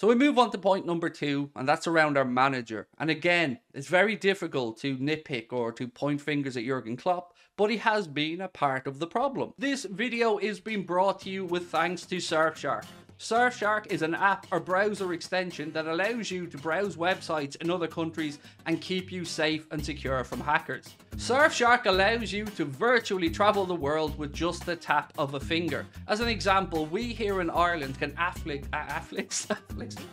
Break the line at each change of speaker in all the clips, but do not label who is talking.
So we move on to point number 2, and that's around our manager. And again, it's very difficult to nitpick or to point fingers at Jurgen Klopp, but he has been a part of the problem. This video is being brought to you with thanks to Surfshark. Surfshark is an app or browser extension that allows you to browse websites in other countries and keep you safe and secure from hackers. Surfshark allows you to virtually travel the world with just the tap of a finger. As an example, we here in Ireland can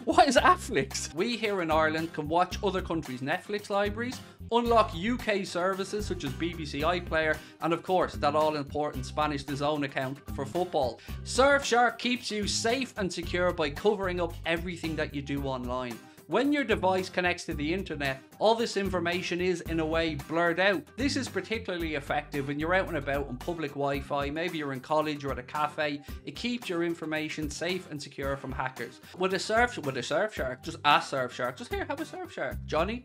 What is Afflix? We here in Ireland can watch other countries' Netflix libraries, unlock UK services such as BBC iPlayer, and of course that all-important Spanish DAZN account for football. Surfshark keeps you safe and secure by covering up everything that you do online. When your device connects to the internet, all this information is, in a way, blurred out. This is particularly effective when you're out and about on public Wi-Fi, maybe you're in college or at a cafe. It keeps your information safe and secure from hackers. With a Surfshark, just ask Surfshark. Just here, have a Surfshark. Johnny?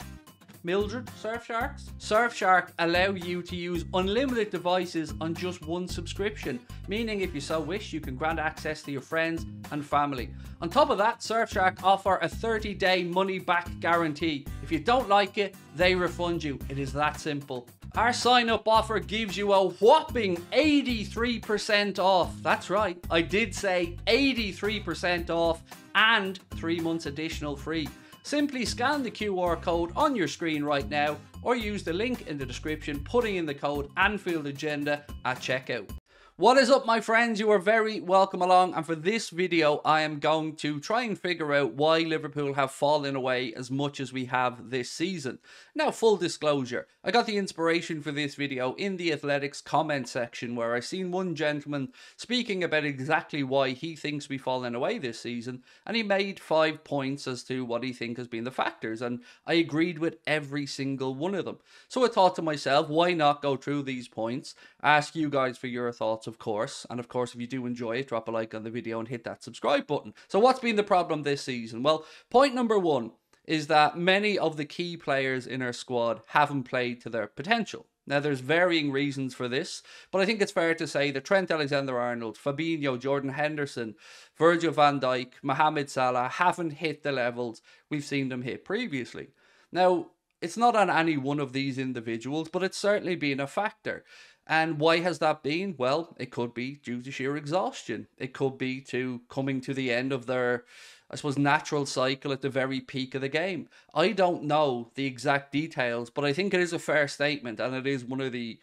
Mildred, Surfsharks? Surfshark allow you to use unlimited devices on just one subscription, meaning if you so wish, you can grant access to your friends and family. On top of that, Surfshark offer a 30-day money-back guarantee. If you don't like it, they refund you. It is that simple. Our sign-up offer gives you a whopping 83% off. That's right, I did say 83% off and 3 months additional free. Simply scan the QR code on your screen right now or use the link in the description, putting in the code Anfield Agenda at checkout. What is up, my friends? You are very welcome along, and for this video I am going to try and figure out why Liverpool have fallen away as much as we have this season. Now, full disclosure, I got the inspiration for this video in the Athletics comment section, where I seen one gentleman speaking about exactly why he thinks we've fallen away this season, and he made 5 points as to what he thinks has been the factors, and I agreed with every single one of them. So I thought to myself, why not go through these points, ask you guys for your thoughts, of course, and of course if you do enjoy it, drop a like on the video and hit that subscribe button. So what's been the problem this season? Well, point number 1 is that many of the key players in our squad haven't played to their potential. Now, there's varying reasons for this, but I think it's fair to say that Trent Alexander-Arnold, Fabinho, Jordan Henderson, Virgil van Dijk, Mohamed Salah haven't hit the levels we've seen them hit previously. Now, it's not on any one of these individuals, but it's certainly been a factor. And why has that been? Well, it could be due to sheer exhaustion. It could be to coming to the end of their, I suppose, natural cycle at the very peak of the game. I don't know the exact details, but I think it is a fair statement, and it is one of the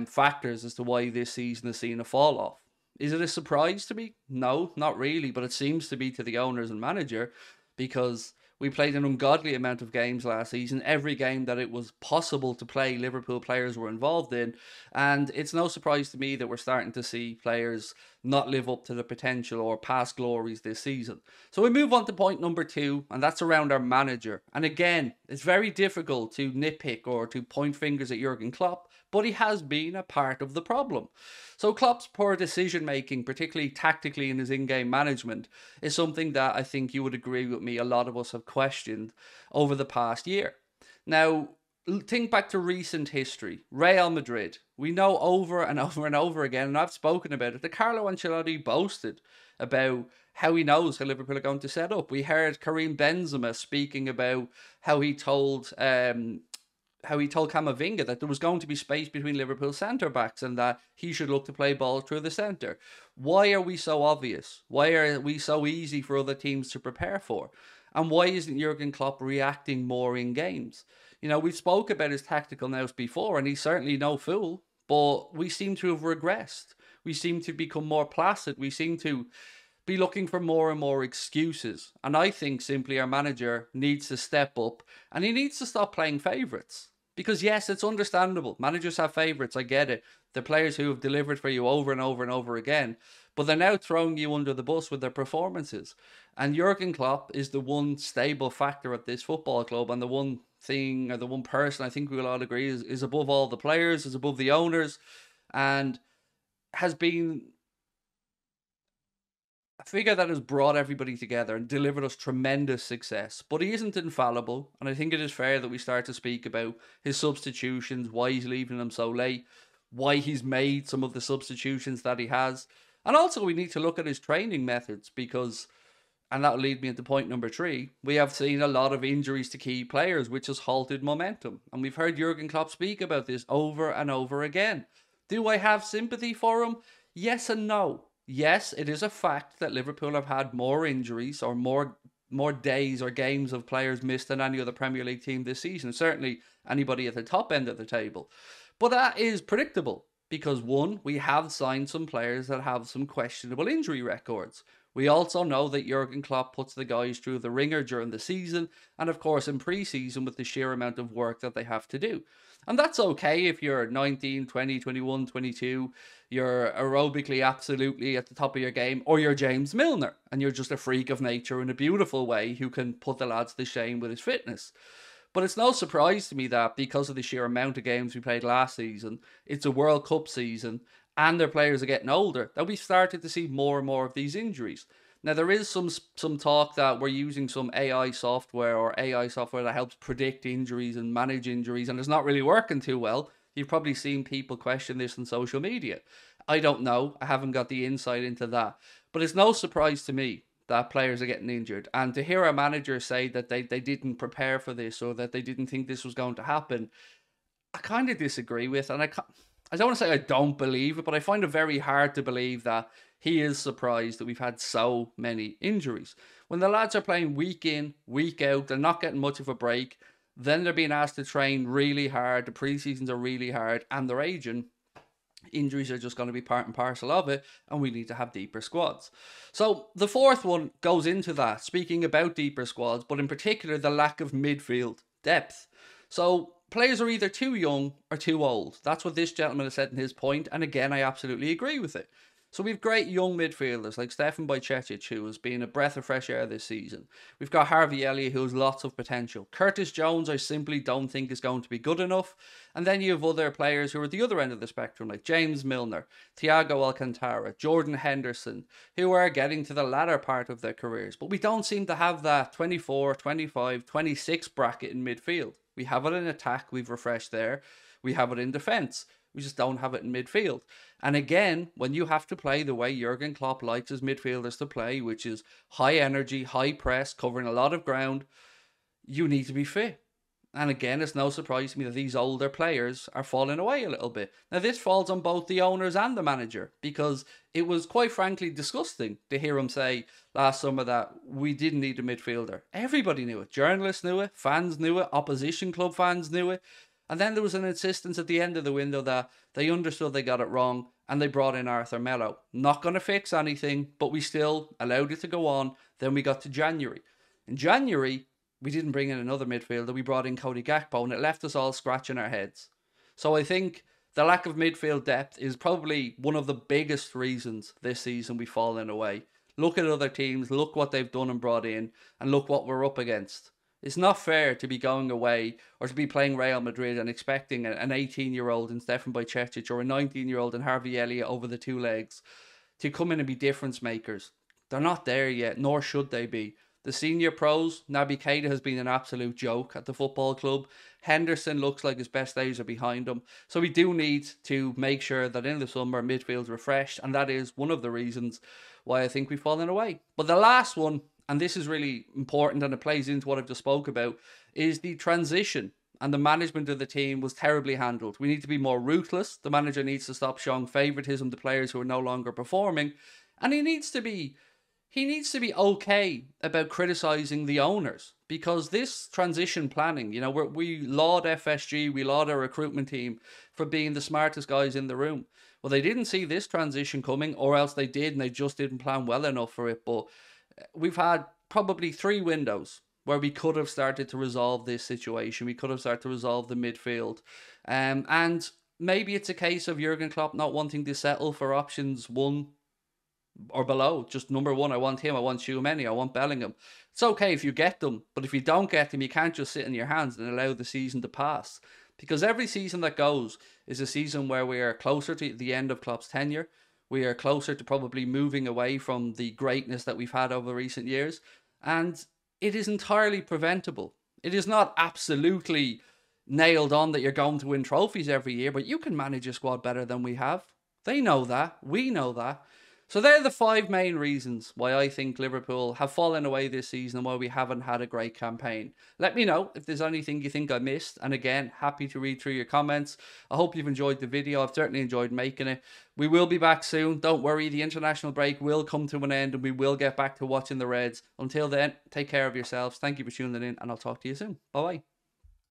factors as to why this season has seen a fall off. Is it a surprise to me? No, not really, but it seems to be to the owners and manager, because we played an ungodly amount of games last season. Every game that it was possible to play, Liverpool players were involved in. And it's no surprise to me that we're starting to see players not live up to the potential or past glories this season. So we move on to point number 2, and that's around our manager. And again, it's very difficult to nitpick or to point fingers at Jurgen Klopp, but he has been a part of the problem. So Klopp's poor decision making, particularly tactically in his in-game management, is something that I think you would agree with me a lot of us have questioned over the past year. Now, think back to recent history. Real Madrid. We know over and over and over again, and I've spoken about it, that Carlo Ancelotti boasted about how he knows how Liverpool are going to set up. We heard Karim Benzema speaking about how he told Camavinga that there was going to be space between Liverpool centre-backs and that he should look to play ball through the centre. Why are we so obvious? Why are we so easy for other teams to prepare for? And why isn't Jurgen Klopp reacting more in games? You know, we've spoke about his tactical nous before, and he's certainly no fool, but we seem to have regressed. We seem to become more placid. We seem to be looking for more and more excuses. And I think simply our manager needs to step up, and he needs to stop playing favourites. Because yes, it's understandable. Managers have favourites, I get it. The players who have delivered for you over and over and over again. But they're now throwing you under the bus with their performances. And Jurgen Klopp is the one stable factor at this football club, and the one thing, or the one person I think we'll all agree is above all the players, is above the owners, and has been a figure that has brought everybody together and delivered us tremendous success. But he isn't infallible, and I think it is fair that we start to speak about his substitutions, why he's leaving them so late, why he's made some of the substitutions that he has. And also we need to look at his training methods, because and that'll lead me into point number 3, we have seen a lot of injuries to key players, which has halted momentum. And we've heard Jurgen Klopp speak about this over and over again. Do I have sympathy for him? Yes and no. Yes, it is a fact that Liverpool have had more injuries or more days or games of players missed than any other Premier League team this season. Certainly anybody at the top end of the table. But that is predictable because, one, we have signed some players that have some questionable injury records. We also know that Jurgen Klopp puts the guys through the ringer during the season and, of course, in pre-season with the sheer amount of work that they have to do. And that's okay if you're 19, 20, 21, 22, you're aerobically absolutely at the top of your game, or you're James Milner and you're just a freak of nature in a beautiful way who can put the lads to shame with his fitness. But it's no surprise to me that because of the sheer amount of games we played last season, it's a World Cup season, and their players are getting older, that we've started to see more and more of these injuries. Now, there is some talk that we're using some AI software that helps predict injuries and manage injuries, and it's not really working too well. You've probably seen people question this on social media. I don't know. I haven't got the insight into that. But it's no surprise to me that players are getting injured. And to hear a manager say that they didn't prepare for this or that they didn't think this was going to happen, I kind of disagree with. And I don't want to say I don't believe it, but I find it very hard to believe that he is surprised that we've had so many injuries. When the lads are playing week in, week out, they're not getting much of a break, then they're being asked to train really hard, the pre-seasons are really hard, and they're aging. Injuries are just going to be part and parcel of it, and we need to have deeper squads. So the fourth one goes into that, speaking about deeper squads, but in particular the lack of midfield depth. So players are either too young or too old. That's what this gentleman has said in his point, and again, I absolutely agree with it. So we've great young midfielders like Stefan Bajcetic, who has been a breath of fresh air this season. We've got Harvey Elliott, who has lots of potential. Curtis Jones, I simply don't think is going to be good enough. And then you have other players who are at the other end of the spectrum, like James Milner, Thiago Alcantara, Jordan Henderson, who are getting to the latter part of their careers. But we don't seem to have that 24, 25, 26 bracket in midfield. We have it in attack, we've refreshed there. We have it in defence. We just don't have it in midfield. And again, when you have to play the way Jurgen Klopp likes his midfielders to play, which is high energy, high press, covering a lot of ground, you need to be fit. And again, it's no surprise to me that these older players are falling away a little bit. Now, this falls on both the owners and the manager, because it was quite frankly disgusting to hear him say last summer that we didn't need a midfielder. Everybody knew it. Journalists knew it. Fans knew it. Opposition club fans knew it. And then there was an insistence at the end of the window that they understood they got it wrong and they brought in Arthur Melo. Not going to fix anything, but we still allowed it to go on. Then we got to January. In January, we didn't bring in another midfielder. We brought in Cody Gakpo, and it left us all scratching our heads. So I think the lack of midfield depth is probably one of the biggest reasons this season we've fallen away. Look at other teams, look what they've done and brought in, and look what we're up against. It's not fair to be going away or to be playing Real Madrid and expecting an 18-year-old in Stefan Bajcetic or a 19-year-old in Harvey Elliott over the two legs to come in and be difference makers. They're not there yet, nor should they be. The senior pros, Naby Keita has been an absolute joke at the football club. Henderson looks like his best days are behind him. So we do need to make sure that in the summer midfield's refreshed, and that is one of the reasons why I think we've fallen away. But the last one, and this is really important and it plays into what I've just spoke about, is the transition. And the management of the team was terribly handled. We need to be more ruthless. The manager needs to stop showing favouritism to players who are no longer performing. And he needs to be okay about criticising the owners. Because this transition planning, you know, we laud FSG, we laud our recruitment team for being the smartest guys in the room. Well, they didn't see this transition coming, or else they did and they just didn't plan well enough for it. But we've had probably 3 windows where we could have started to resolve this situation. We could have started to resolve the midfield. And maybe it's a case of Jurgen Klopp not wanting to settle for options 1 or below. Just number 1, I want him, I want Tchouaméni, I want Bellingham. It's okay if you get them, but if you don't get them, you can't just sit in your hands and allow the season to pass. Because every season that goes is a season where we are closer to the end of Klopp's tenure. We are closer to probably moving away from the greatness that we've had over recent years. And it is entirely preventable. It is not absolutely nailed on that you're going to win trophies every year, but you can manage a squad better than we have. They know that. We know that. So they're the 5 main reasons why I think Liverpool have fallen away this season and why we haven't had a great campaign. Let me know if there's anything you think I missed. And again, happy to read through your comments. I hope you've enjoyed the video. I've certainly enjoyed making it. We will be back soon. Don't worry, the international break will come to an end and we will get back to watching the Reds. Until then, take care of yourselves. Thank you for tuning in and I'll talk to you soon. Bye-bye.